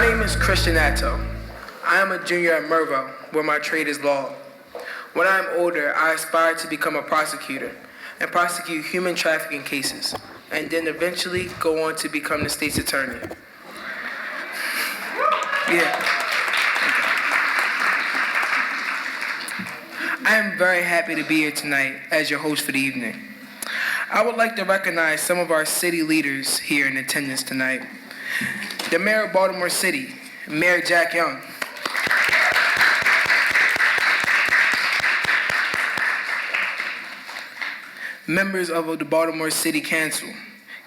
name is Christian Atto. I am a junior at Mervo, where my trade is law. When I am older, I aspire to become a prosecutor and prosecute human trafficking cases, and then eventually go on to become the state's attorney. Yeah. I am very happy to be here tonight as your host for the evening. I would like to recognize some of our city leaders here in attendance tonight. The Mayor of Baltimore City, Mayor Jack Young. Members of the Baltimore City Council,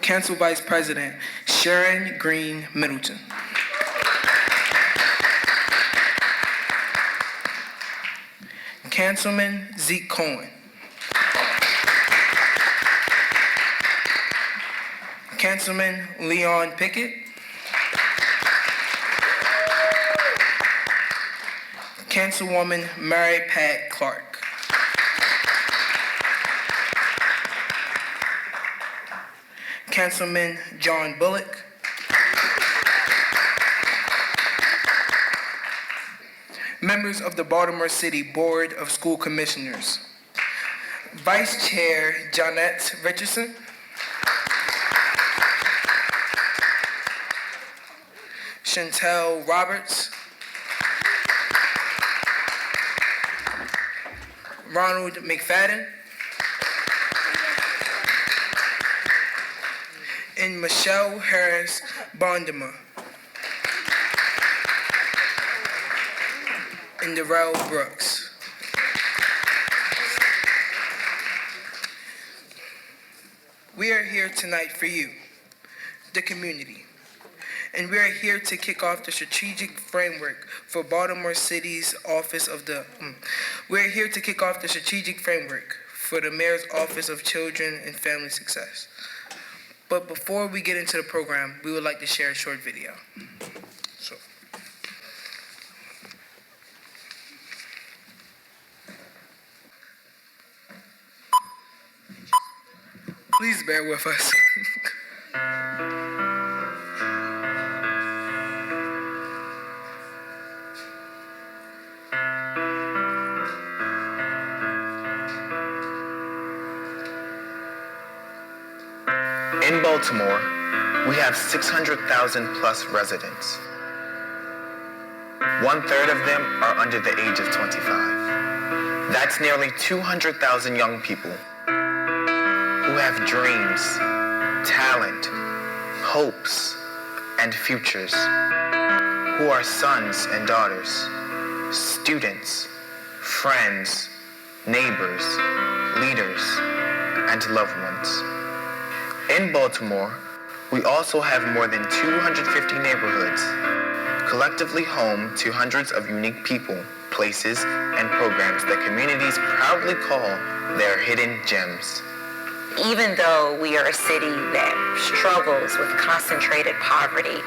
Council Vice President Sharon Green Middleton. Councilman Zeke Cohen. Councilman Leon Pickett. Councilwoman Mary Pat Clark. Councilman John Bullock. Members of the Baltimore City Board of School Commissioners. Vice Chair Jonette Richardson. Chantel Roberts. Ronald McFadden. And Michelle Harris Bondema. And Darrell Brooks. We are here tonight for you, the community. And we are here to kick off the strategic framework for Baltimore City's Office of the... We're here to kick off the strategic framework for the Mayor's Office of Children and Family Success. But before we get into the program, we would like to share a short video. So. Please bear with us. In Baltimore, we have 600,000 plus residents. 1/3 of them are under the age of 25. That's nearly 200,000 young people who have dreams, talent, hopes, and futures, who are sons and daughters, students, friends, neighbors, leaders, and loved ones. In Baltimore, we also have more than 250 neighborhoods, collectively home to hundreds of unique people, places, and programs that communities proudly call their hidden gems. Even though we are a city that struggles with concentrated poverty,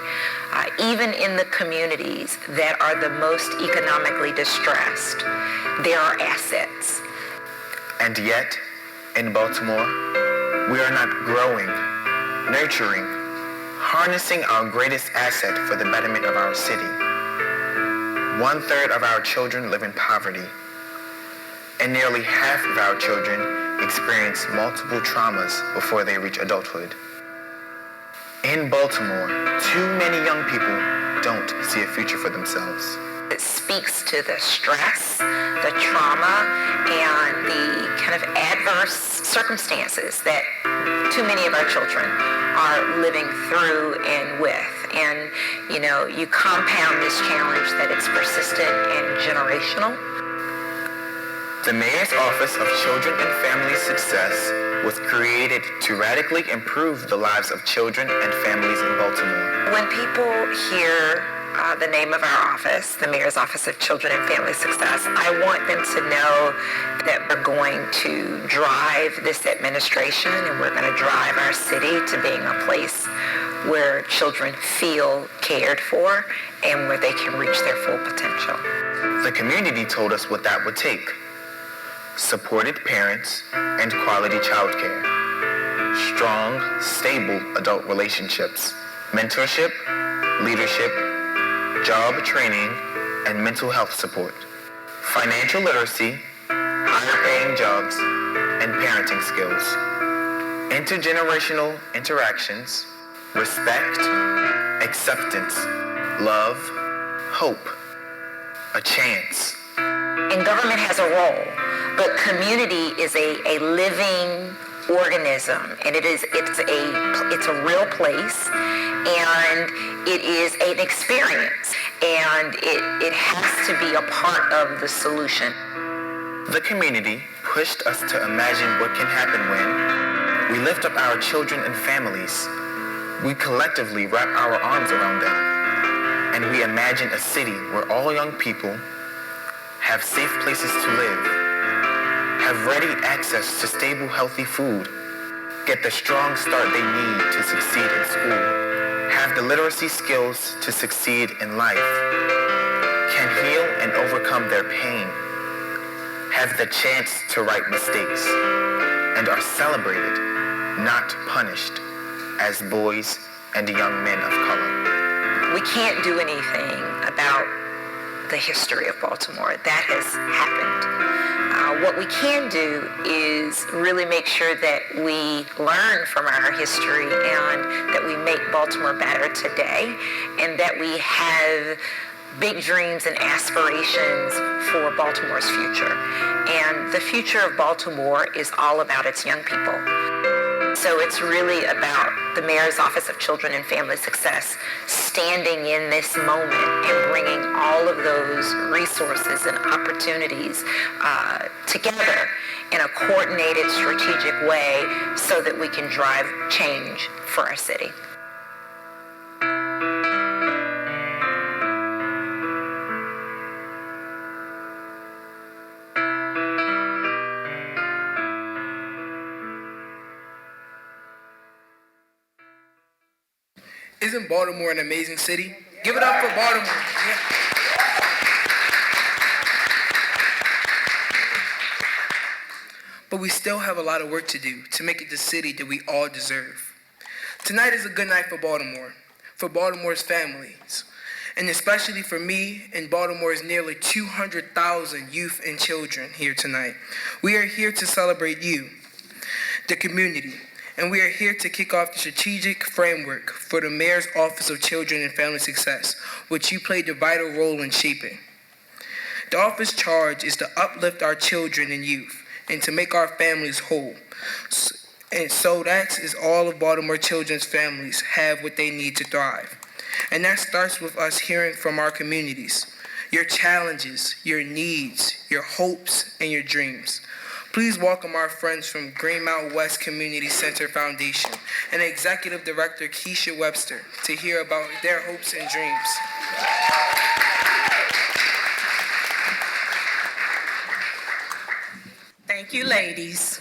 even in the communities that are the most economically distressed, there are assets. And yet, in Baltimore, we are not growing, nurturing, harnessing our greatest asset for the betterment of our city. 1/3 of our children live in poverty, and nearly half of our children experience multiple traumas before they reach adulthood. In Baltimore, too many young people don't see a future for themselves. It speaks to the stress, the trauma, and the kind of adverse circumstances that too many of our children are living through and with. And, you compound this challenge that it's persistent and generational. The Mayor's Office of Children and Family Success was created to radically improve the lives of children and families in Baltimore. When people hear the name of our office, the Mayor's Office of Children and Family Success, I want them to know that we're going to drive this administration and we're going to drive our city to being a place where children feel cared for and where they can reach their full potential. The community told us what that would take. Supported parents and quality childcare. Strong, stable adult relationships. Mentorship, leadership, job training, and mental health support, financial literacy, higher paying jobs, and parenting skills, intergenerational interactions, respect, acceptance, love, hope, a chance. And government has a role, but community is a living organism, and it's a real place, and it is an experience, and it has to be a part of the solution. The community pushed us to imagine what can happen when we lift up our children and families. We collectively wrap our arms around them, and we imagine a city where all young people have safe places to live, have ready access to stable, healthy food, get the strong start they need to succeed in school, have the literacy skills to succeed in life, can heal and overcome their pain, have the chance to right mistakes, and are celebrated, not punished, as boys and young men of color. We can't do anything about the history of Baltimore. That has happened. What we can do is really make sure that we learn from our history and that we make Baltimore better today, and that we have big dreams and aspirations for Baltimore's future. And the future of Baltimore is all about its young people. So it's really about the Mayor's Office of Children and Family Success standing in this moment and bringing all of those resources and opportunities together in a coordinated, strategic way so that we can drive change for our city. Isn't Baltimore an amazing city? Give it up for Baltimore. Yeah. But we still have a lot of work to do to make it the city that we all deserve. Tonight is a good night for Baltimore's families, and especially for me and Baltimore's nearly 200,000 youth and children here tonight. We are here to celebrate you, the community, and we are here to kick off the strategic framework for the Mayor's Office of Children and Family Success, which you played a vital role in shaping. The office charge is to uplift our children and youth and to make our families whole. And so that is all of Baltimore children's families have what they need to thrive. And that starts with us hearing from our communities, your challenges, your needs, your hopes, and your dreams. Please welcome our friends from Greenmount West Community Center Foundation and Executive Director Keisha Webster to hear about their hopes and dreams. Thank you, ladies.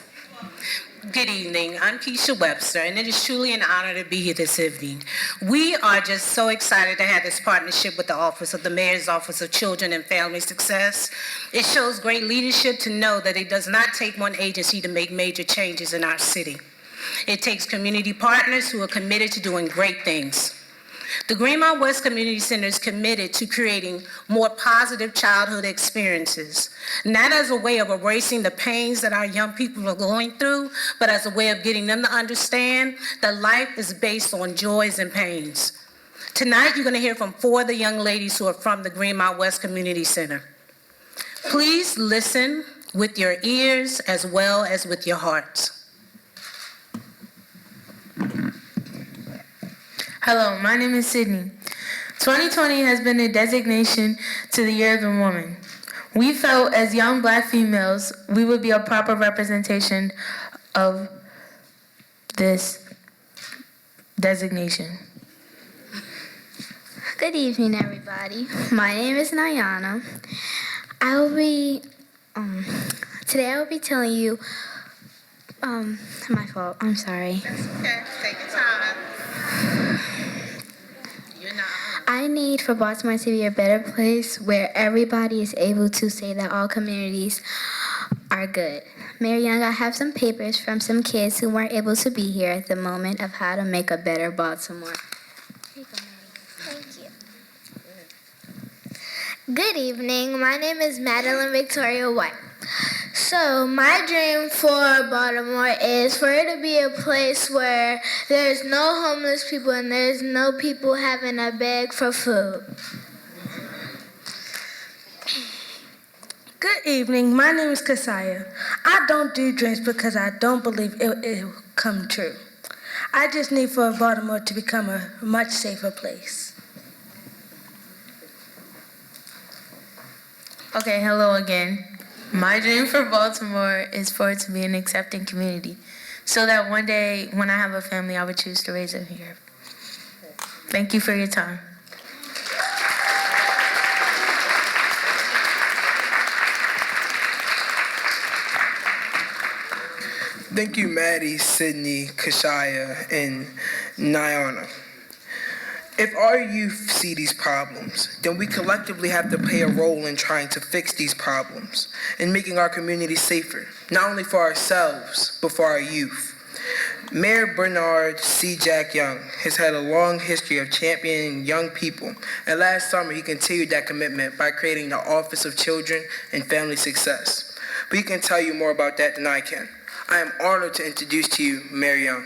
Good evening. I'm Keisha Webster, and it is truly an honor to be here this evening. We are just so excited to have this partnership with the Office of the Mayor's Office of Children and Family Success. It shows great leadership to know that it does not take one agency to make major changes in our city. It takes community partners who are committed to doing great things. The Greenmount West Community Center is committed to creating more positive childhood experiences, not as a way of erasing the pains that our young people are going through, but as a way of getting them to understand that life is based on joys and pains. Tonight, you're going to hear from 4 of the young ladies who are from the Greenmount West Community Center. Please listen with your ears as well as with your hearts. Hello, my name is Sydney. 2020 has been a designation to the Year of the Woman. We felt as young Black females, we would be a proper representation of this designation. Good evening, everybody. My name is Nayana. Today I will be telling you, my fault, I'm sorry. Okay, take your time. I need for Baltimore to be a better place where everybody is able to say that all communities are good. Mayor Young, I have some papers from some kids who weren't able to be here at the moment of how to make a better Baltimore. Here you go, Mayor. Thank you. Good evening. My name is Madeline Victoria White. So, my dream for Baltimore is for it to be a place where there's no homeless people and there's no people having to beg for food. Good evening. My name is Kasaya. I don't do dreams because I don't believe it will come true. I just need for Baltimore to become a much safer place. Okay, hello again. My dream for Baltimore is for it to be an accepting community, so that one day when I have a family, I would choose to raise them here. Thank you for your time. Thank you, Maddie, Sydney, Kashaya, and Nyana. If our youth see these problems, then we collectively have to play a role in trying to fix these problems and making our community safer, not only for ourselves, but for our youth. Mayor Bernard C. Jack Young has had a long history of championing young people, and last summer he continued that commitment by creating the Office of Children and Family Success. But he can tell you more about that than I can. I am honored to introduce to you Mayor Young.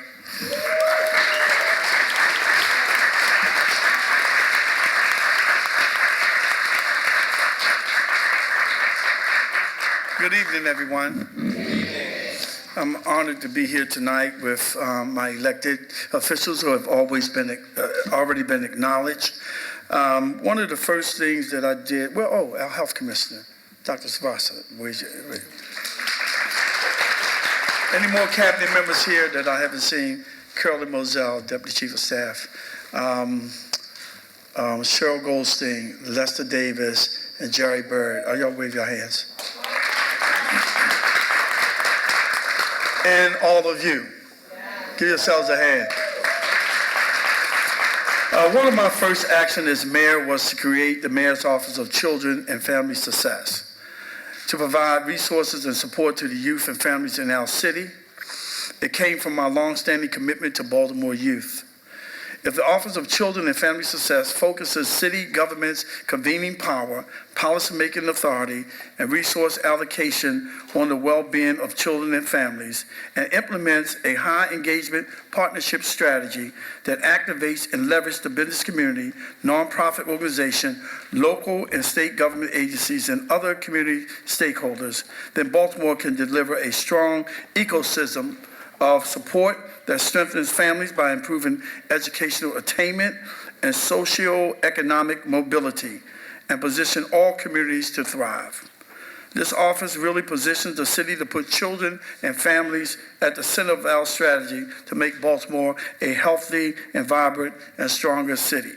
Good evening, everyone. I'm honored to be here tonight with my elected officials who have already been acknowledged. One of the first things that I did, our health commissioner, Dr. Savasa. Any more cabinet members here that I haven't seen? Curly Moselle, Deputy Chief of Staff. Cheryl Goldstein, Lester Davis, and Jerry Bird. Y'all wave your hands. And all of you. Give yourselves a hand. One of my first actions as mayor was to create the Mayor's Office of Children and Family Success, to provide resources and support to the youth and families in our city. It came from my longstanding commitment to Baltimore youth. If the Office of Children and Family Success focuses city government's convening power, policymaking authority, and resource allocation on the well-being of children and families, and implements a high engagement partnership strategy that activates and leverages the business community, nonprofit organization, local and state government agencies, and other community stakeholders, then Baltimore can deliver a strong ecosystem of support that strengthens families by improving educational attainment and socio-economic mobility, and position all communities to thrive. This office really positions the city to put children and families at the center of our strategy to make Baltimore a healthy and vibrant and stronger city.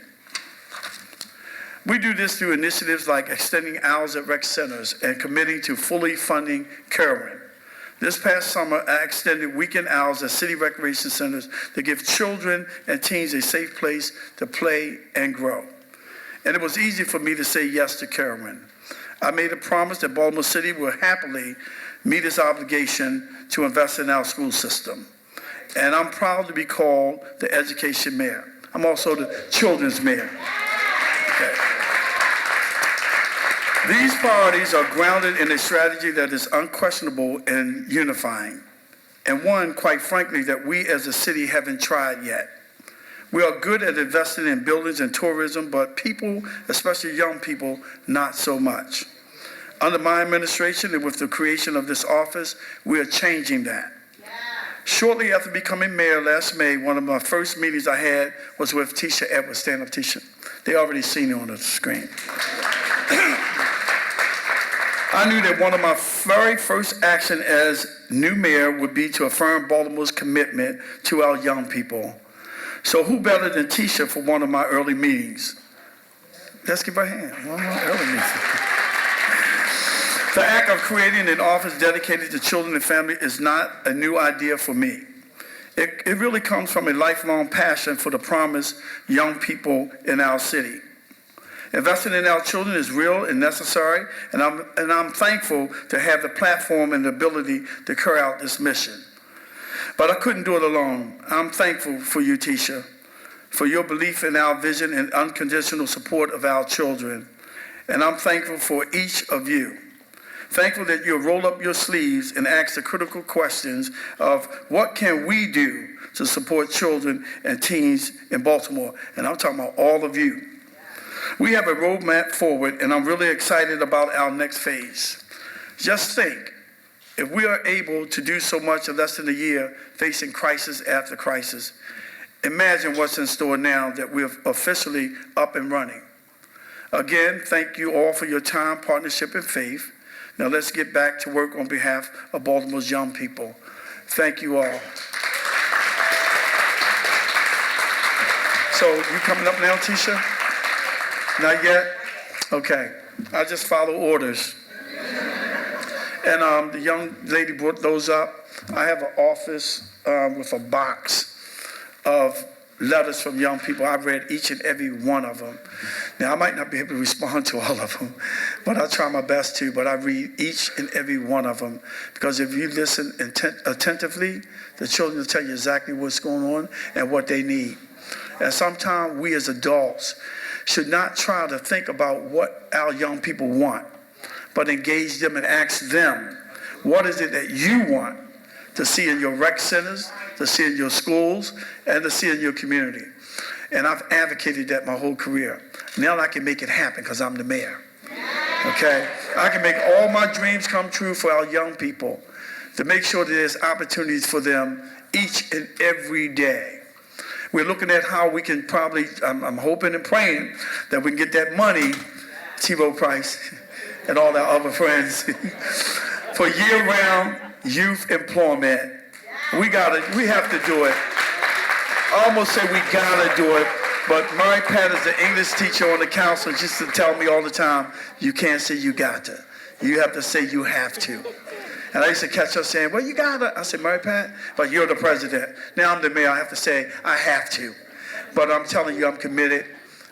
We do this through initiatives like extending hours at rec centers and committing to fully funding Kerwin. This past summer, I extended weekend hours at city recreation centers to give children and teens a safe place to play and grow. And it was easy for me to say yes to Kerwin. I made a promise that Baltimore City will happily meet its obligation to invest in our school system. And I'm proud to be called the education mayor. I'm also the children's mayor. Okay. These priorities are grounded in a strategy that is unquestionable and unifying, and one, quite frankly, that we as a city haven't tried yet. We are good at investing in buildings and tourism, but people, especially young people, not so much. Under my administration and with the creation of this office, we are changing that. Shortly after becoming mayor last May, one of my first meetings I had was with Tisha Edwards. Stand up, Tisha. They already seen it on the screen. I knew that one of my very first actions as new mayor would be to affirm Baltimore's commitment to our young people. So who better than Tisha for one of my early meetings? Let's give her a hand. One of my early meetings. The act of creating an office dedicated to children and family is not a new idea for me. It really comes from a lifelong passion for the promised young people in our city. Investing in our children is real and necessary, and I'm thankful to have the platform and the ability to carry out this mission. But I couldn't do it alone. I'm thankful for you, Tisha, for your belief in our vision and unconditional support of our children. And I'm thankful for each of you. Thankful that you'll roll up your sleeves and ask the critical questions of what can we do to support children and teens in Baltimore. And I'm talking about all of you. We have a roadmap forward, and I'm really excited about our next phase. Just think, if we are able to do so much in less than a year, facing crisis after crisis, imagine what's in store now that we're officially up and running. Again, thank you all for your time, partnership, and faith. Now let's get back to work on behalf of Baltimore's young people. Thank you all. So you coming up now, Tisha? Not yet? Okay. I just follow orders. And the young lady brought those up. I have an office with a box of letters from young people. I've read each and every one of them. Now, I might not be able to respond to all of them, but I try my best to. But I read each and every one of them, because if you listen attentively, the children will tell you exactly what's going on and what they need. And sometimes we as adults should not try to think about what our young people want, but engage them and ask them, what is it that you want to see in your rec centers, to see in your schools, and to see in your community? And I've advocated that my whole career. Now I can make it happen because I'm the mayor. Okay? I can make all my dreams come true for our young people, to make sure that there's opportunities for them each and every day. We're looking at how we can probably, I'm hoping and praying that we can get that money, T-Row Price and all our other friends, for year-round youth employment. We have to do it. I almost say we gotta do it, but Mary Pat is the English teacher on the council, just to tell me all the time, you can't say you got to. You have to say you have to. And I used to catch her saying, well, you gotta. I said, Mary Pat, but you're the president. Now I'm the mayor, I have to say, I have to. But I'm telling you, I'm committed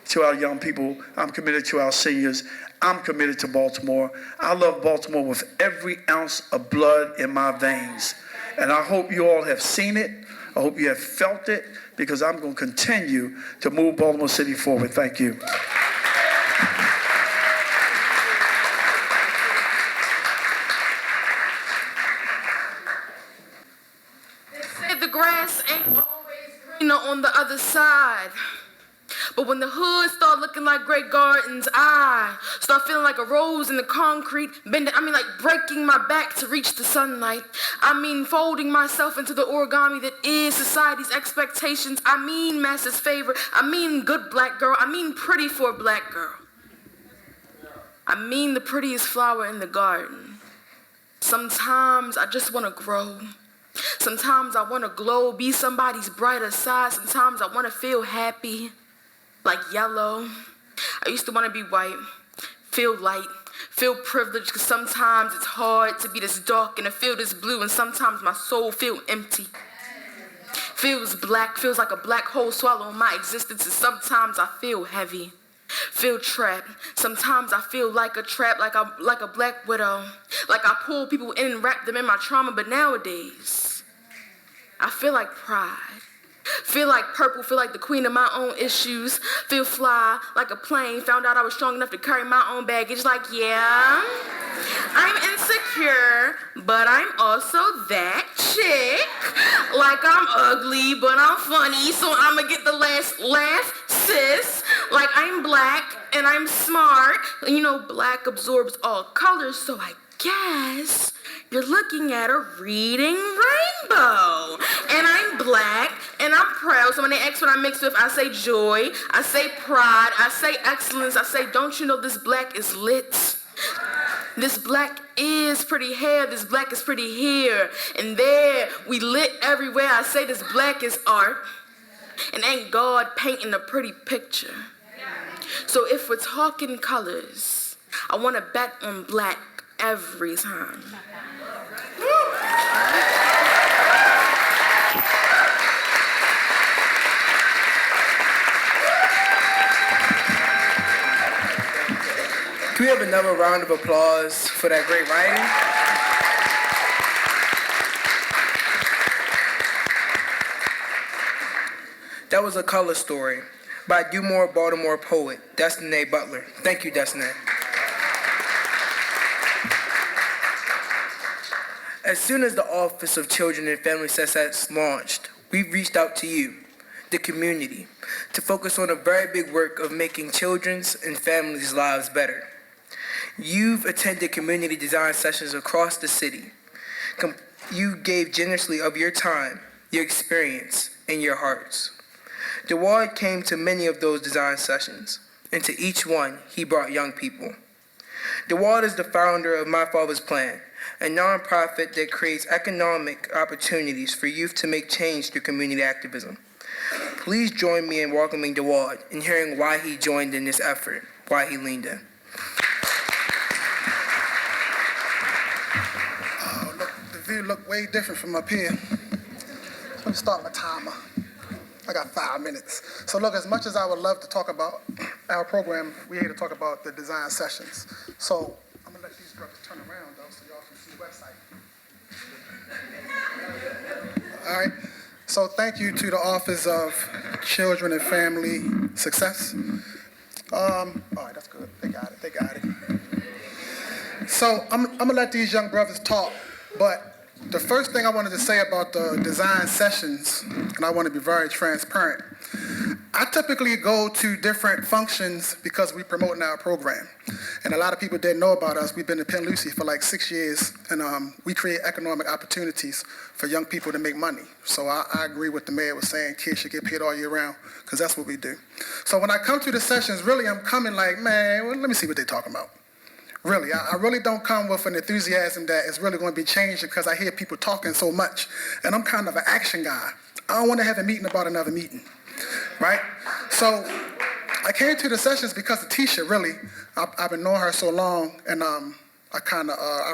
to our young people. I'm committed to our seniors. I'm committed to Baltimore. I love Baltimore with every ounce of blood in my veins. And I hope you all have seen it. I hope you have felt it, because I'm going to continue to move Baltimore City forward. Thank you. They say the grass ain't always greener on the other side. But when the hood start looking like great gardens, I start feeling like a rose in the concrete, like breaking my back to reach the sunlight. Folding myself into the origami that is society's expectations. Masses' favor. Good black girl. Pretty for a black girl. The prettiest flower in the garden. Sometimes I just want to grow. Sometimes I want to glow, be somebody's brighter side. Sometimes I want to feel happy. Like yellow. I used to want to be white, feel light, feel privileged, because sometimes it's hard to be this dark and to feel this blue, and sometimes my soul feel empty. Feels black, feels like a black hole swallowing my existence, and sometimes I feel heavy, feel trapped. Sometimes I feel like a trap, like a black widow, like I pull people in and wrap them in my trauma, but nowadays, I feel like pride. Feel like purple, feel like the queen of my own issues. Feel fly like a plane, found out I was strong enough to carry my own baggage. Like, yeah, I'm insecure, but I'm also that chick. Like, I'm ugly, but I'm funny, so I'ma get the last laugh, sis. Like, I'm black and I'm smart. Black absorbs all colors, so I guess you're looking at a reading rainbow. And I'm black, and I'm proud. So when they ask what I mix with, I say joy, I say pride, I say excellence, I say, don't you know this black is lit? This black is pretty hair, this black is pretty here. And there, we lit everywhere. I say this black is art. And ain't God painting a pretty picture? So if we're talking colors, I want to bet on black every time. Can we have another round of applause for that great writing? That was A Color Story by Baltimore poet, Destiny Butler. Thank you, Destiny. As soon as the Office of Children and Family Success launched, we reached out to you, the community, to focus on a very big work of making children's and families' lives better. You've attended community design sessions across the city. You gave generously of your time, your experience, and your hearts. DeWard came to many of those design sessions, and to each one, he brought young people. DeWard is the founder of My Father's Plan, a nonprofit that creates economic opportunities for youth to make change through community activism. Please join me in welcoming DeWard and hearing why he joined in this effort, why he leaned in. The view look way different from up here. Let me start my timer. I got 5 minutes. So look, as much as I would love to talk about our program, we're here to talk about the design sessions. So I'm gonna let these brothers turn around though so y'all can see the website. All right, so thank you to the Office of Children and Family Success. All right, that's good, they got it. So I'm gonna let these young brothers talk, but the first thing I wanted to say about the design sessions, and I want to be very transparent, I typically go to different functions because we promote in our program. And a lot of people didn't know about us. We've been in Penn Lucie for like 6 years, and we create economic opportunities for young people to make money. So I agree with the mayor was saying, kids should get paid all year round, because that's what we do. So when I come to the sessions, really I'm coming like, man, well, let me see what they're talking about. Really, I really don't come with an enthusiasm that is really going to be changed because I hear people talking so much. And I'm kind of an action guy. I don't want to have a meeting about another meeting, right? So I came to the sessions because of Tisha, really. I've been knowing her so long, and I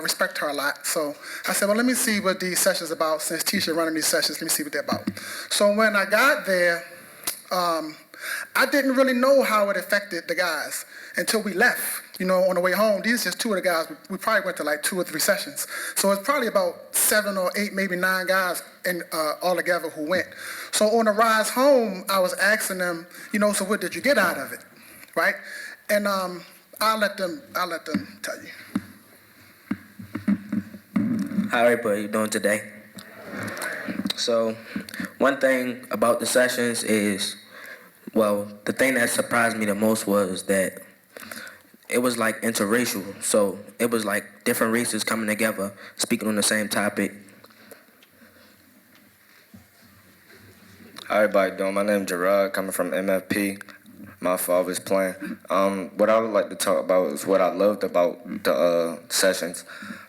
respect her a lot. So I said, well, let me see what these sessions are about. Since Tisha running these sessions, let me see what they're about. So when I got there, I didn't really know how it affected the guys until we left. You know, on the way home, these are just 2 of the guys. We probably went to like 2 or 3 sessions. So it's probably about 7 or 8, maybe 9 guys all together who went. So on the rise home, I was asking them, you know, so what did you get out of it, right? And I'll let them tell you. How everybody you doing today? So one thing about the sessions is, well, the thing that surprised me the most was that it was like interracial. So it was like different races coming together, speaking on the same topic. How everybody doing? My name is Gerard, coming from MFP, My Father's Plan. What I would like to talk about is what I loved about the sessions.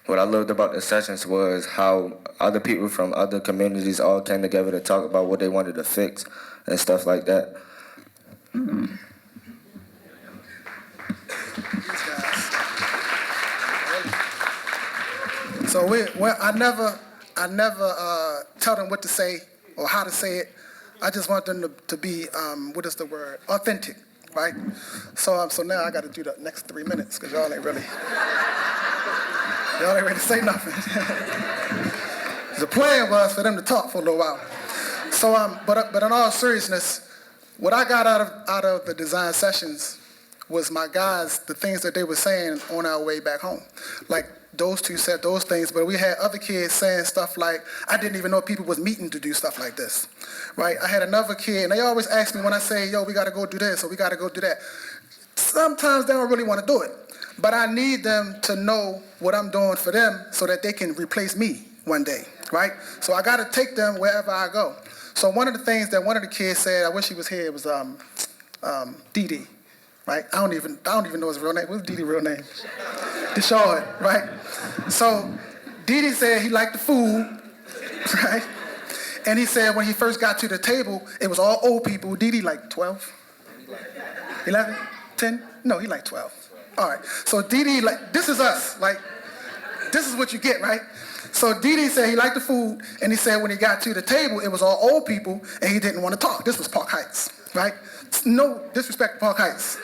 What I loved about the sessions was how other people from other communities all came together to talk about what they wanted to fix and stuff like that. So I never tell them what to say or how to say it. I just want them to be, what is the word, authentic, right? So now I got to do the next 3 minutes because y'all ain't ready to say nothing. The plan was for them to talk for a little while. So, but in all seriousness, what I got out of the design sessions was my guys, the things that they were saying on our way back home. Like, those 2 said those things, but we had other kids saying stuff like, I didn't even know people was meeting to do stuff like this, right? I had another kid, and they always ask me when I say, yo, we got to go do this, or we got to go do that. Sometimes they don't really want to do it, but I need them to know what I'm doing for them so that they can replace me one day, right? So I got to take them wherever I go. So one of the things that one of the kids said, I wish he was here, was Dee, right? I don't even know his real name. What's Dee real name? Deshaun, right? So Dee said he liked the food, right? And he said when he first got to the table, it was all old people. Dee like 12, 11, 10? No, he like 12. All right. So Dee like, this is us. Like, this is what you get, right? So Dee said he liked the food, and he said when he got to the table, it was all old people, and he didn't want to talk. This was Park Heights, right? No disrespect to Park Heights,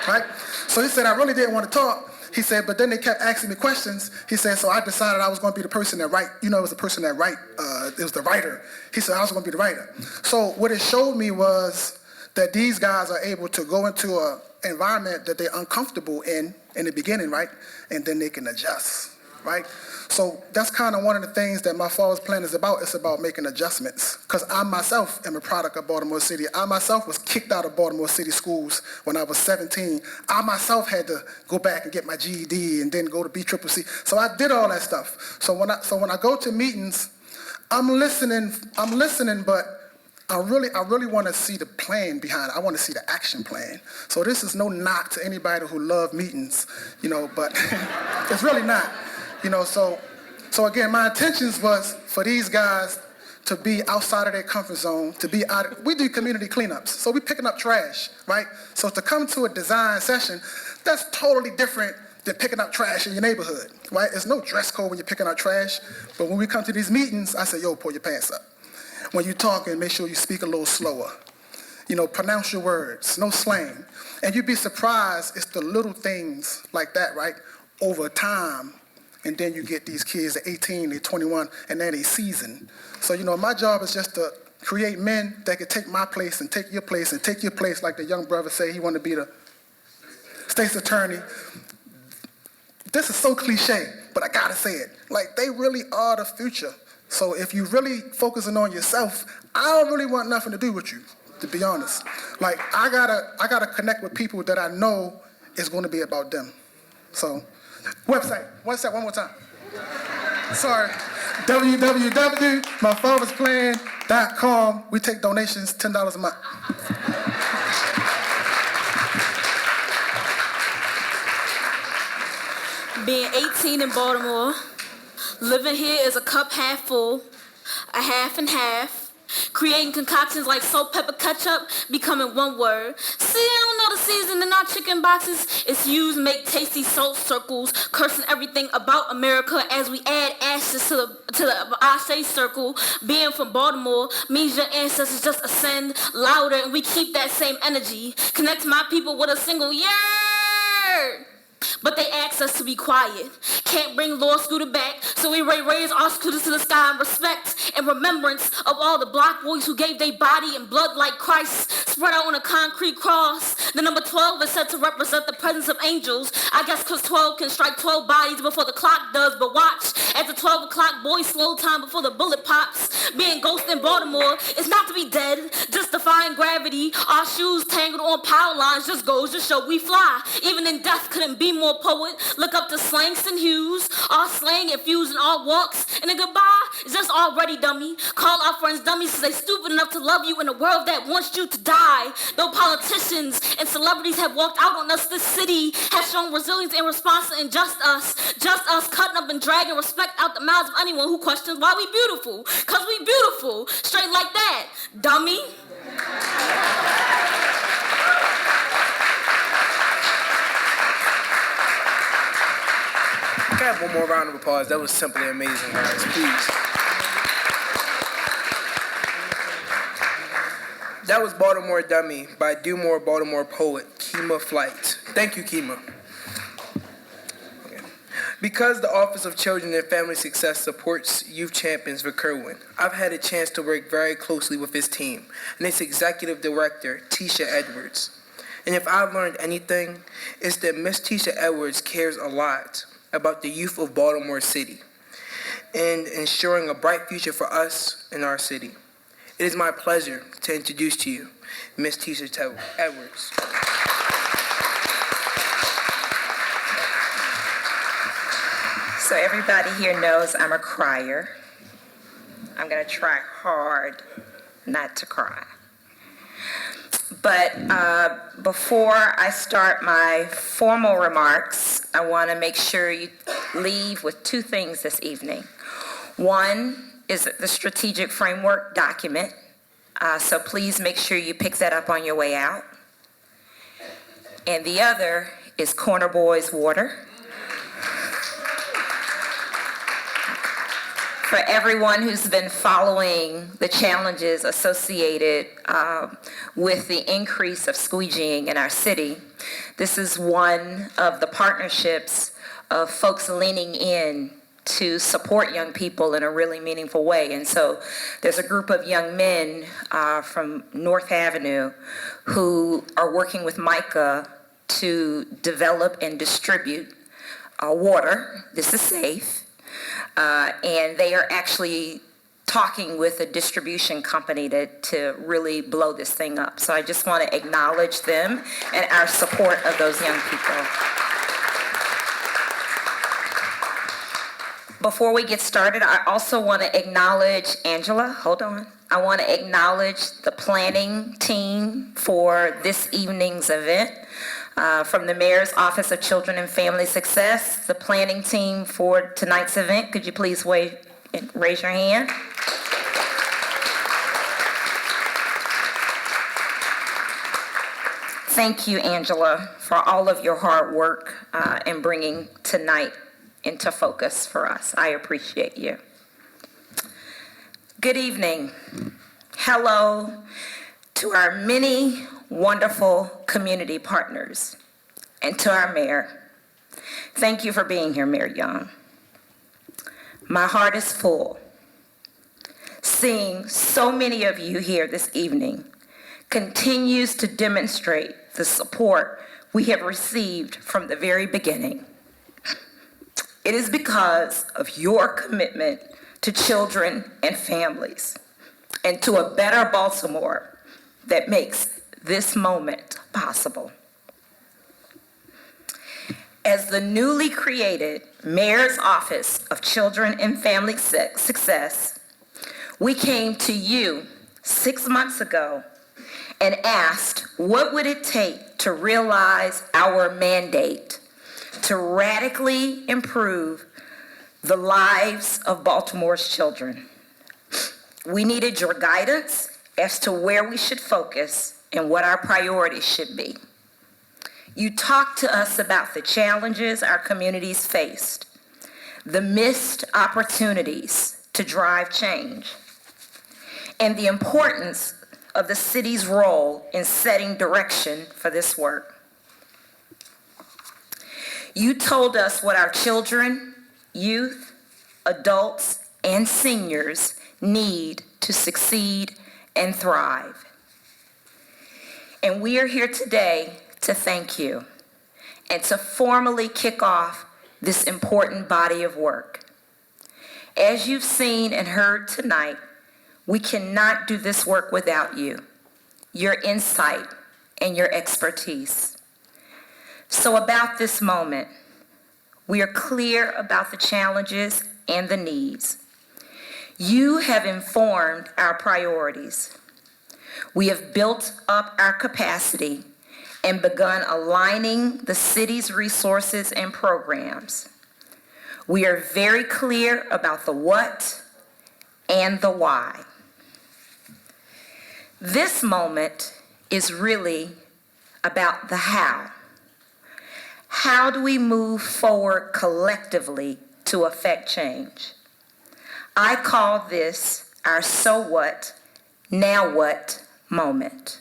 right? So he said, I really didn't want to talk. He said, but then they kept asking me questions. He said, so I decided I was going to be the person that write. You know, it was the person that write. It was the writer. He said, I was going to be the writer. So what it showed me was that these guys are able to go into an environment that they're uncomfortable in the beginning, right? And then they can adjust, right? So that's kind of one of the things that my father's plan is about. It's about making adjustments. Because I myself am a product of Baltimore City. I myself was kicked out of Baltimore City schools when I was 17. I myself had to go back and get my GED and then go to BCCC. So I did all that stuff. So when I go to meetings, I'm listening, but I really want to see the plan behind it. I want to see the action plan. So this is no knock to anybody who love meetings, but it's really not. So again, my intentions was for these guys to be outside of their comfort zone, we do community cleanups, so we picking up trash, right? So to come to a design session, that's totally different than picking up trash in your neighborhood, right? There's no dress code when you're picking up trash, but when we come to these meetings, I say, yo, pull your pants up. When you're talking, make sure you speak a little slower. Pronounce your words, no slang. And you'd be surprised, it's the little things like that, right? Over time. And then you get these kids at 18, they're 21, and then they seasoned. So, my job is just to create men that can take my place and take your place and take your place, like the young brother say he wanted to be the state's attorney. This is so cliche, but I gotta say it. Like, they really are the future. So if you really focusing on yourself, I don't really want nothing to do with you, to be honest. Like, I gotta connect with people that I know is gonna be about them. So, website, one more time. Sorry, www.myfathersplan.com. We take donations, $10 a month. Being 18 in Baltimore, living here is a cup half full, a half and half. Creating concoctions like salt, pepper, ketchup, becoming one word. See, I don't know the season in our chicken boxes. It's used, make tasty salt circles, cursing everything about America as we add ashes to the Ashe circle. Being from Baltimore means your ancestors just ascend louder, and we keep that same energy. Connect my people with a single yeah. But they ask us to be quiet. Can't bring law scooter back, so we raise our scooters to the sky in respect and remembrance of all the black boys who gave their body and blood like Christ, spread out on a concrete cross. The number 12 is said to represent the presence of angels. I guess because 12 can strike 12 bodies before the clock does, but watch, at the 12 o'clock boys slow time before the bullet pops. Being ghost in Baltimore is not to be dead, just defying gravity. Our shoes tangled on power lines just goes to show we fly. Even in death couldn't be more poet. Look up to Slangston Hughes. Our slang infused in our walks. And a goodbye is just already dummy. Call our friends dummies because they stupid enough to love you in a world that wants you to die. Though politicians and celebrities have walked out on us, this city has shown resilience in response to just us cutting up and dragging respect out the mouths of anyone who questions why we beautiful. Cause we beautiful. Straight like that, dummy. Can I have one more round of applause? That was simply amazing, guys. Please. That was Baltimore Dummy by Dumore Baltimore poet Kima Flight. Thank you, Kima. Okay. Because the Office of Children and Family Success supports youth champions for Kerwin, I've had a chance to work very closely with his team and its executive director, Tisha Edwards. And if I've learned anything, it's that Miss Tisha Edwards cares a lot about the youth of Baltimore City and ensuring a bright future for us in our city. It is my pleasure to introduce to you Miss Tisha Edwards. So everybody here knows I'm a crier. I'm gonna try hard not to cry. But before I start my formal remarks, I want to make sure you leave with two things this evening. One is the strategic framework document, so please make sure you pick that up on your way out. And the other is Corner Boys water. For everyone who's been following the challenges associated with the increase of squeegeeing in our city, this is one of the partnerships of folks leaning in to support young people in a really meaningful way. And so there's a group of young men from North Avenue who are working with Micah to develop and distribute water. This is safe. And they are actually talking with a distribution company to really blow this thing up. So I just want to acknowledge them and our support of those young people. Before we get started, I also want to acknowledge Angela. Hold on. I want to acknowledge the planning team for this evening's event. From the Mayor's Office of Children and Family Success, the planning team for tonight's event, could you please raise your hand? Thank you, Angela, for all of your hard work in bringing tonight into focus for us. I appreciate you. Good evening. Hello to our many wonderful community partners and to our mayor. Thank you for being here, Mayor Young. My heart is full. Seeing so many of you here this evening continues to demonstrate the support we have received from the very beginning. It is because of your commitment to children and families and to a better Baltimore that makes this moment possible. As the newly created Mayor's Office of Children and Family Success, we came to you 6 months ago and asked what would it take to realize our mandate to radically improve the lives of Baltimore's children. We needed your guidance as to where we should focus and what our priorities should be. You talked to us about the challenges our communities faced, the missed opportunities to drive change, and the importance of the city's role in setting direction for this work. You told us what our children, youth, adults, and seniors need to succeed and thrive. And we are here today to thank you and to formally kick off this important body of work. As you've seen and heard tonight, we cannot do this work without you, your insight, and your expertise. So about this moment, we are clear about the challenges and the needs. You have informed our priorities. We have built up our capacity and begun aligning the city's resources and programs. We are very clear about the what and the why. This moment is really about the how. How do we move forward collectively to affect change? I call this our so what, now what moment.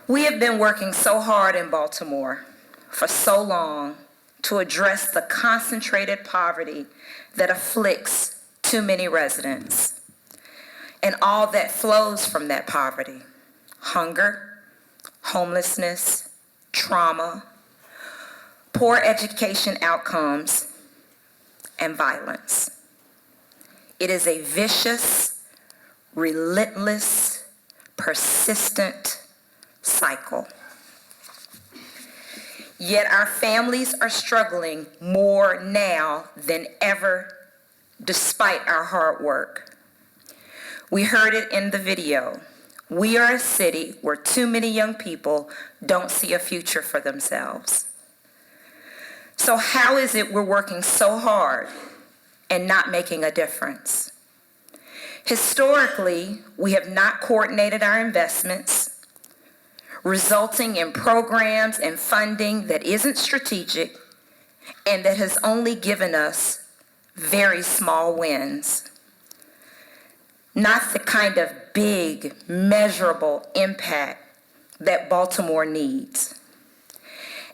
We have been working so hard in Baltimore for so long to address the concentrated poverty that afflicts too many residents and all that flows from that poverty: hunger, homelessness, trauma, poor education outcomes, and violence. It is a vicious, relentless, persistent cycle. Yet our families are struggling more now than ever, despite our hard work. We heard it in the video. We are a city where too many young people don't see a future for themselves. So how is it we're working so hard and not making a difference? Historically, we have not coordinated our investments, resulting in programs and funding that isn't strategic and that has only given us very small wins. Not the kind of big, measurable impact that Baltimore needs.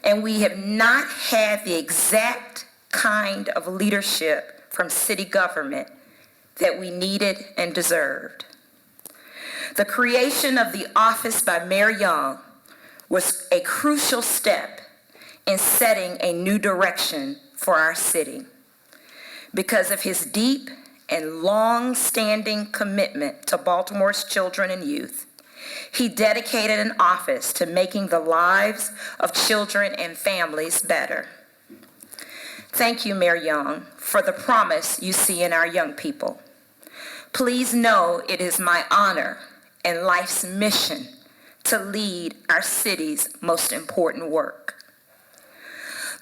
And we have not had the exact kind of leadership from city government that we needed and deserved. The creation of the office by Mayor Young was a crucial step in setting a new direction for our city. Because of his deep and long-standing commitment to Baltimore's children and youth, he dedicated an office to making the lives of children and families better. Thank you, Mayor Young, for the promise you see in our young people. Please know it is my honor and life's mission to lead our city's most important work.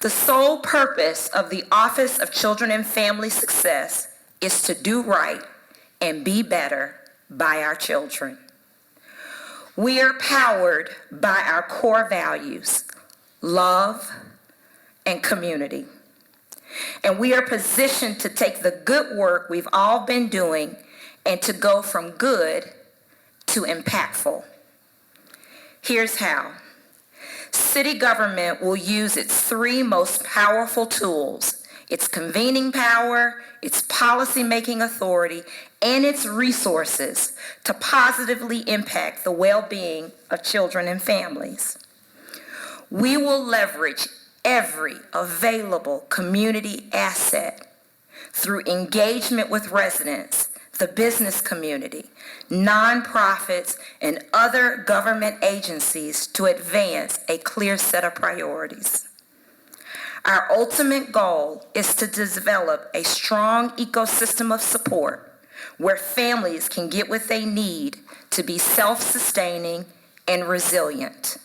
The sole purpose of the Office of Children and Family Success is to do right and be better by our children. We are powered by our core values, love and community. And we are positioned to take the good work we've all been doing and to go from good to impactful. Here's how. City government will use its three most powerful tools: its convening power, its policy-making authority, and its resources to positively impact the well-being of children and families. We will leverage every available community asset through engagement with residents, the business community, nonprofits, and other government agencies to advance a clear set of priorities. Our ultimate goal is to develop a strong ecosystem of support where families can get what they need to be self-sustaining and resilient,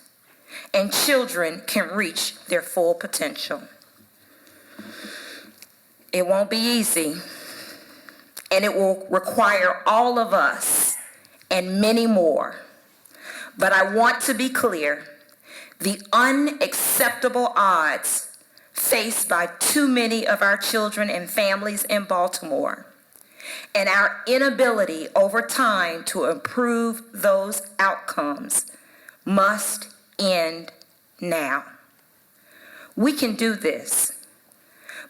and children can reach their full potential. It won't be easy, and it will require all of us and many more. But I want to be clear, the unacceptable odds faced by too many of our children and families in Baltimore, and our inability over time to improve those outcomes, must end now. We can do this,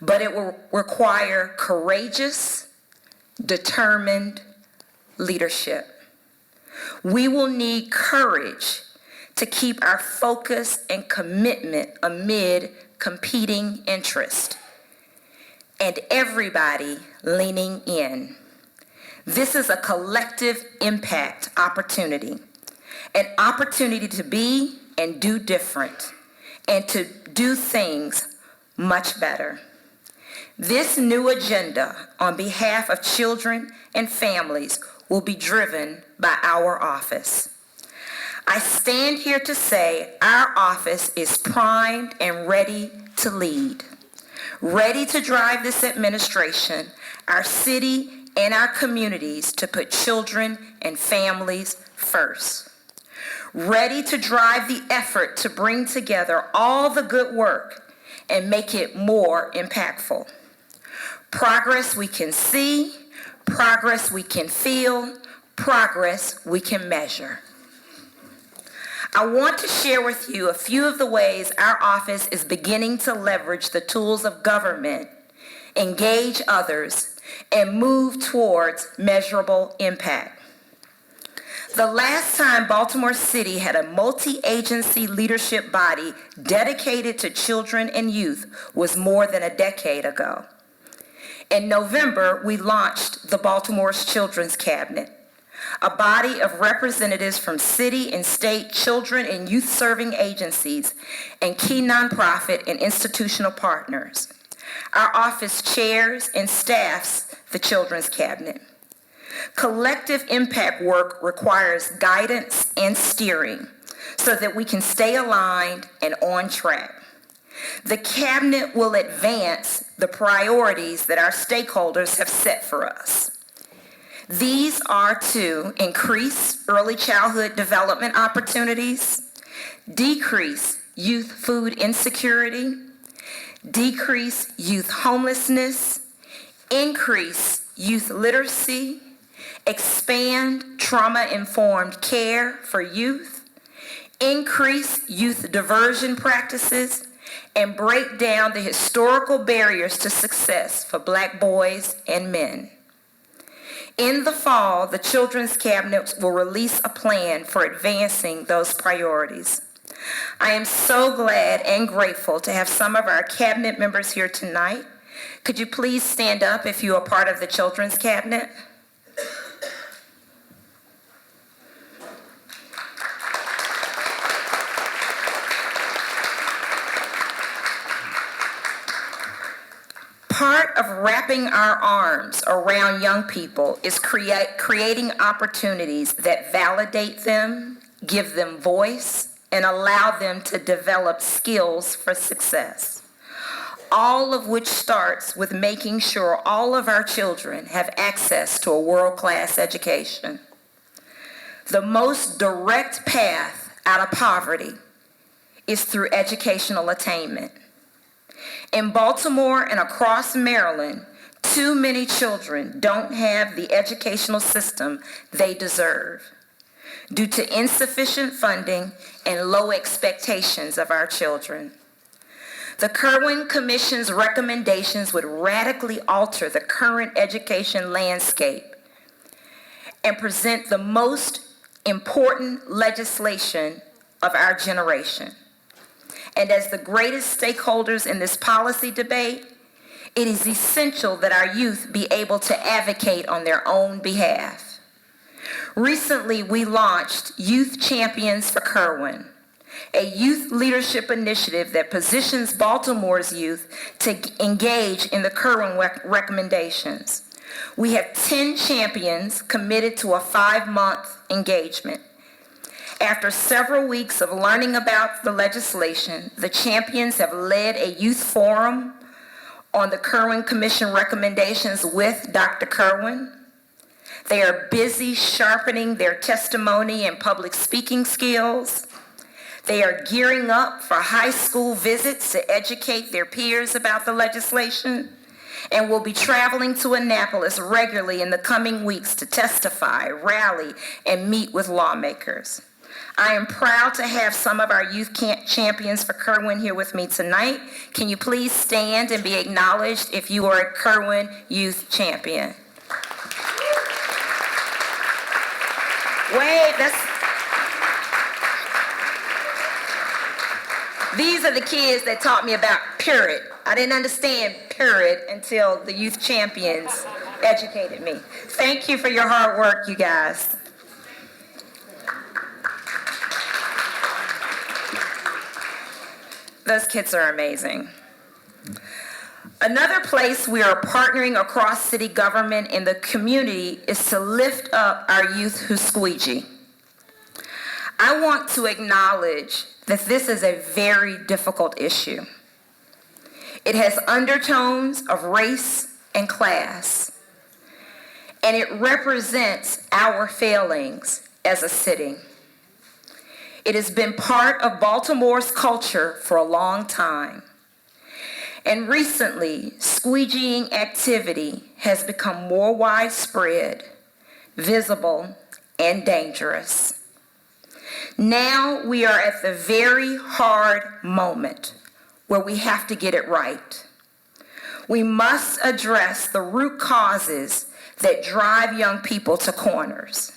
but it will require courageous, determined leadership. We will need courage to keep our focus and commitment amid competing interests, and everybody leaning in. This is a collective impact opportunity, an opportunity to be and do different, and to do things much better. This new agenda on behalf of children and families will be driven by our office. I stand here to say our office is primed and ready to lead, ready to drive this administration, our city, and our communities to put children and families first. Ready to drive the effort to bring together all the good work and make it more impactful. Progress we can see, progress we can feel, progress we can measure. I want to share with you a few of the ways our office is beginning to leverage the tools of government, engage others, and move towards measurable impact. The last time Baltimore City had a multi-agency leadership body dedicated to children and youth was more than a decade ago. In November, we launched the Baltimore's Children's Cabinet, a body of representatives from city and state children and youth-serving agencies and key nonprofit and institutional partners. Our office chairs and staffs the Children's Cabinet. Collective impact work requires guidance and steering so that we can stay aligned and on track. The Cabinet will advance the priorities that our stakeholders have set for us. These are to increase early childhood development opportunities, decrease youth food insecurity, decrease youth homelessness, increase youth literacy, expand trauma-informed care for youth, increase youth diversion practices, and break down the historical barriers to success for Black boys and men. In the fall, the Children's Cabinet will release a plan for advancing those priorities. I am so glad and grateful to have some of our cabinet members here tonight. Could you please stand up if you are part of the Children's Cabinet? Part of wrapping our arms around young people is creating opportunities that validate them, give them voice, and allow them to develop skills for success. All of which starts with making sure all of our children have access to a world-class education. The most direct path out of poverty is through educational attainment. In Baltimore and across Maryland, too many children don't have the educational system they deserve due to insufficient funding and low expectations of our children. The Kirwan Commission's recommendations would radically alter the current education landscape and present the most important legislation of our generation. And as the greatest stakeholders in this policy debate, it is essential that our youth be able to advocate on their own behalf. Recently, we launched Youth Champions for Kirwan, a youth leadership initiative that positions Baltimore's youth to engage in the Kirwan recommendations. We have 10 champions committed to a 5-month engagement. After several weeks of learning about the legislation, the champions have led a youth forum on the Kirwan Commission recommendations with Dr. Kirwan. They are busy sharpening their testimony and public speaking skills. They are gearing up for high school visits to educate their peers about the legislation and will be traveling to Annapolis regularly in the coming weeks to testify, rally, and meet with lawmakers. I am proud to have some of our youth champions for Kirwan here with me tonight. Can you please stand and be acknowledged if you are a Kirwan youth champion? Wait, these are the kids that taught me about period. I didn't understand period until the youth champions educated me. Thank you for your hard work, you guys. Those kids are amazing. Another place we are partnering across city government and the community is to lift up our youth who squeegee. I want to acknowledge that this is a very difficult issue. It has undertones of race and class, and it represents our failings as a city. It has been part of Baltimore's culture for a long time. And recently, squeegeeing activity has become more widespread, visible, and dangerous. Now we are at the very hard moment where we have to get it right. We must address the root causes that drive young people to corners.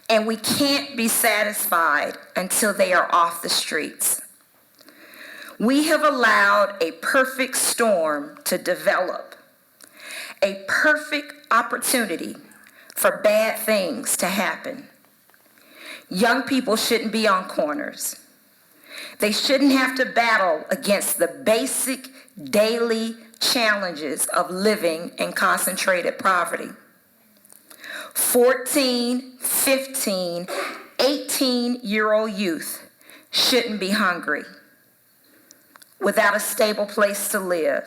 And we can't be satisfied until they are off the streets. We have allowed a perfect storm to develop, a perfect opportunity for bad things to happen. Young people shouldn't be on corners. They shouldn't have to battle against the basic daily challenges of living in concentrated poverty. 14, 15, 18-year-old youth shouldn't be hungry, without a stable place to live,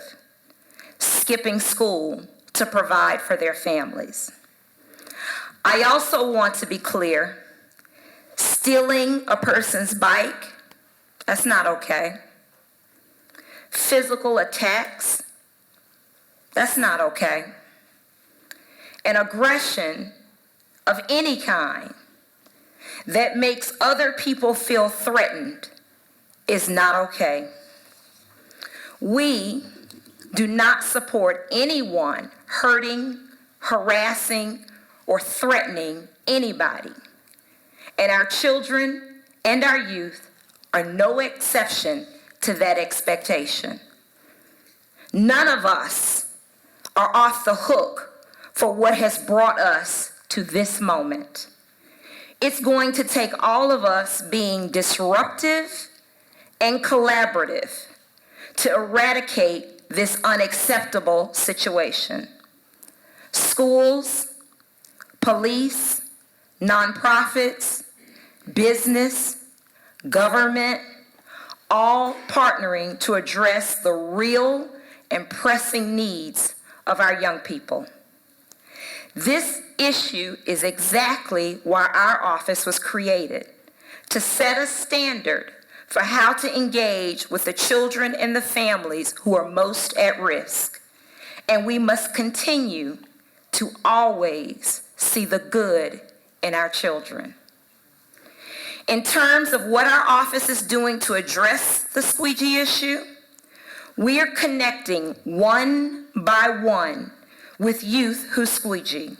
skipping school to provide for their families. I also want to be clear, stealing a person's bike, that's not okay. Physical attacks, that's not okay. And aggression of any kind that makes other people feel threatened is not okay. We do not support anyone hurting, harassing, or threatening anybody. And our children and our youth are no exception to that expectation. None of us are off the hook for what has brought us to this moment. It's going to take all of us being disruptive and collaborative to eradicate this unacceptable situation. Schools, police, nonprofits, business, government, all partnering to address the real and pressing needs of our young people. This issue is exactly why our office was created, to set a standard for how to engage with the children and the families who are most at risk. And we must continue to always see the good in our children. In terms of what our office is doing to address the squeegee issue, we are connecting one by one with youth who squeegee,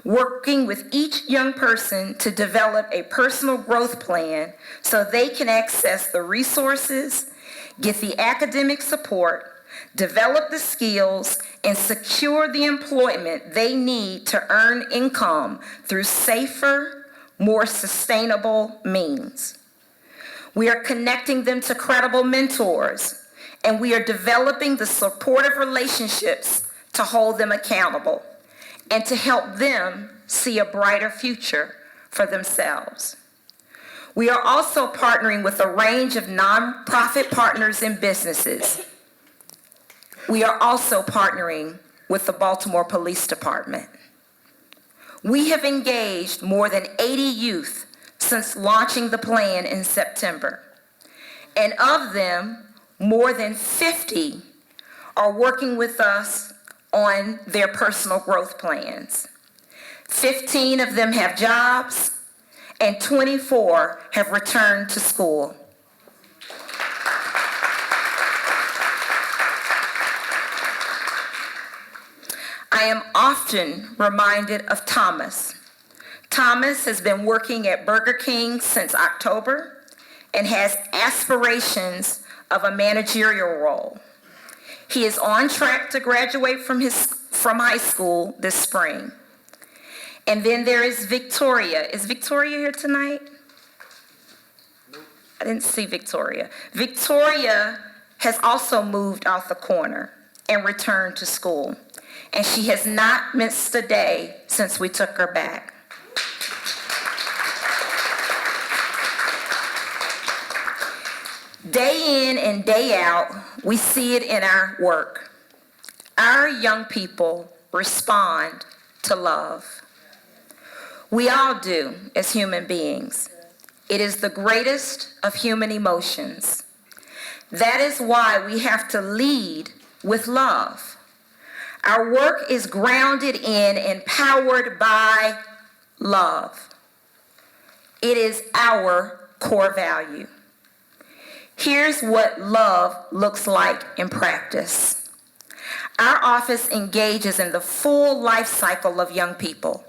working with each young person to develop a personal growth plan so they can access the resources, get the academic support, develop the skills, and secure the employment they need to earn income through safer, more sustainable means. We are connecting them to credible mentors, and we are developing the supportive relationships to hold them accountable and to help them see a brighter future for themselves. We are also partnering with a range of nonprofit partners and businesses. We are also partnering with the Baltimore Police Department. We have engaged more than 80 youth since launching the plan in September. And of them, more than 50 are working with us on their personal growth plans. 15 of them have jobs, and 24 have returned to school. I am often reminded of Thomas. Thomas has been working at Burger King since October and has aspirations of a managerial role. He is on track to graduate from high school this spring. And then there is Victoria. Is Victoria here tonight? I didn't see Victoria. Victoria has also moved out the corner and returned to school. And she has not missed a day since we took her back. Day in and day out, we see it in our work. Our young people respond to love. We all do as human beings. It is the greatest of human emotions. That is why we have to lead with love. Our work is grounded in and powered by love. It is our core value. Here's what love looks like in practice. Our office engages in the full life cycle of young people,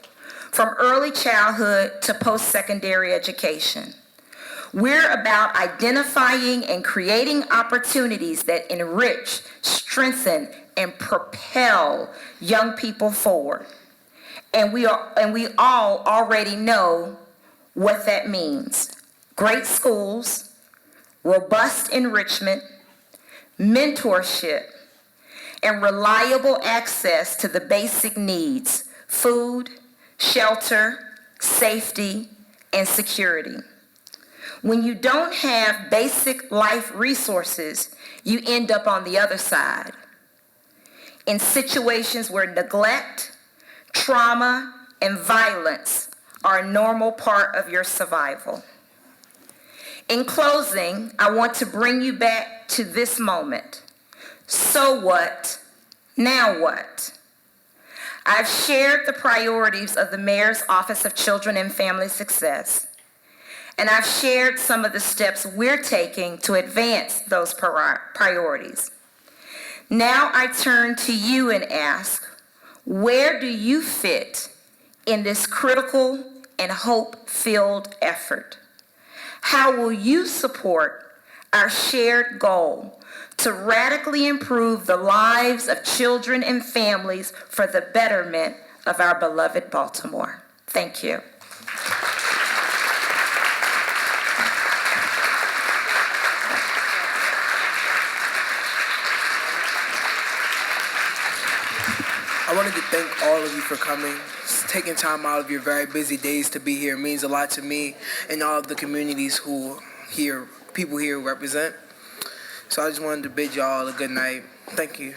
from early childhood to post-secondary education. We're about identifying and creating opportunities that enrich, strengthen, and propel young people forward. And we all already know what that means. Great schools, robust enrichment, mentorship, and reliable access to the basic needs: food, shelter, safety, and security. When you don't have basic life resources, you end up on the other side, in situations where neglect, trauma, and violence are a normal part of your survival. In closing, I want to bring you back to this moment. So what? Now what? I've shared the priorities of the Mayor's Office of Children and Family Success, and I've shared some of the steps we're taking to advance those priorities. Now I turn to you and ask, where do you fit in this critical and hope-filled effort? How will you support our shared goal to radically improve the lives of children and families for the betterment of our beloved Baltimore? Thank you. I wanted to thank all of you for coming, taking time out of your very busy days to be here. It means a lot to me and all of the communities people here represent. So I just wanted to bid y'all a good night. Thank you.